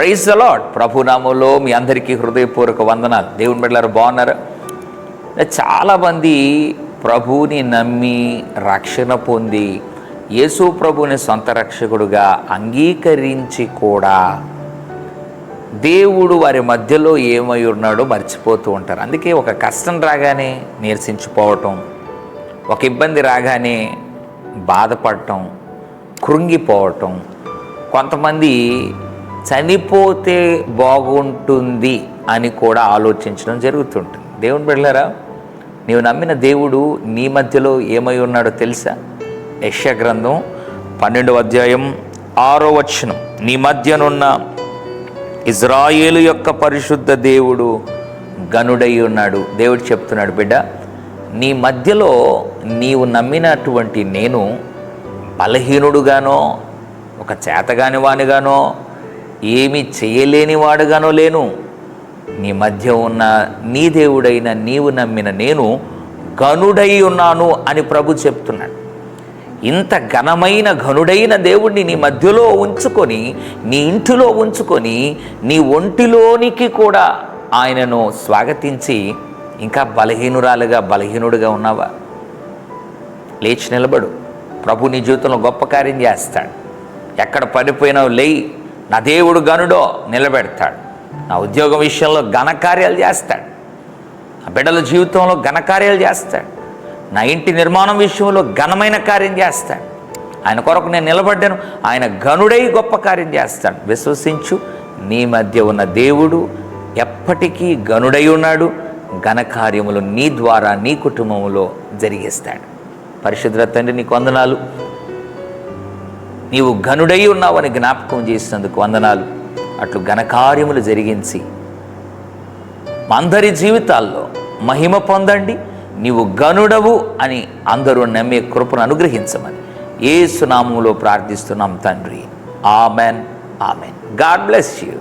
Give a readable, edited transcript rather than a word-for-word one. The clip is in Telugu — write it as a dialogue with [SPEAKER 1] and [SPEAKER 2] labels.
[SPEAKER 1] Praise the Lord. ప్రభునామంలో మీ అందరికీ హృదయపూర్వక వందనాలు. దేవుని బిడ్డలారా, బాగున్నారా? చాలామంది ప్రభువుని నమ్మి రక్షణ పొంది యేసు ప్రభువుని సొంత రక్షకుడుగా అంగీకరించి కూడా దేవుడు వారి మధ్యలో ఏమై ఉన్నాడో మర్చిపోతూ ఉంటారు. అందుకే ఒక కష్టం రాగానే నీరసించిపోవటం, ఒక ఇబ్బంది రాగానే బాధపడటం, కృంగిపోవటం, కొంతమంది చనిపోతే బాగుంటుంది అని కూడా ఆలోచించడం జరుగుతుంటుంది. దేవుని బిడ్డలారా, నీవు నమ్మిన దేవుడు నీ మధ్యలో ఏమై ఉన్నాడో తెలుసా? యెషయా గ్రంథం 12వ అధ్యాయం 6వ వచనం, నీ మధ్యనున్న ఇజ్రాయేలు యొక్క పరిశుద్ధ దేవుడు గనుడై ఉన్నాడు. దేవుడు చెప్తున్నాడు, బిడ్డ, నీ మధ్యలో నీవు నమ్మినటువంటి నేను బలహీనుడుగానో, ఒక చేతగాని వానిగానో, ఏమి చేయలేని వాడుగానో లేను. నీ మధ్య ఉన్న నీ దేవుడైన నీవు నమ్మిన నేను ఘనుడై ఉన్నాను అని ప్రభు చెప్తున్నాడు. ఇంత ఘనమైన ఘనుడైన దేవుడిని నీ మధ్యలో ఉంచుకొని, నీ ఇంటిలో ఉంచుకొని, నీ ఒంటిలోనికి కూడా ఆయనను స్వాగతించి ఇంకా బలహీనుడుగా ఉన్నావా? లేచి నిలబడు. ప్రభు నీ జీవితంలో గొప్ప కార్యం చేస్తాడు. ఎక్కడ పడిపోయినావు లేయి. నా దేవుడు గనుడో నిలబెడతాడు. నా ఉద్యోగం విషయంలో ఘనకార్యాలు చేస్తాడు. నా బిడ్డల జీవితంలో ఘనకార్యాలు చేస్తాడు. నా ఇంటి నిర్మాణం విషయంలో ఘనమైన కార్యం చేస్తాడు. ఆయన కొరకు నేను నిలబడ్డాను. ఆయన ఘనుడై గొప్ప కార్యం చేస్తాడు. విశ్వసించు. నీ మధ్య ఉన్న దేవుడు ఎప్పటికీ ఘనుడై ఉన్నాడు. ఘనకార్యములు నీ ద్వారా నీ కుటుంబంలో జరిగిస్తాడు. పరిశుద్ధ తండ్రి, నీకు వందనాలు. నీవు ఘనుడై ఉన్నావని జ్ఞాపకం చేసినందుకు వందనాలు. అట్లు ఘనకార్యములు జరిగించి మా అందరి జీవితాల్లో మహిమ పొందండి. నీవు ఘనుడవు అని అందరూ నమ్మే కృపను అనుగ్రహించమని యేసు నామములో ప్రార్థిస్తున్నాం తండ్రి. Amen, amen. God bless you.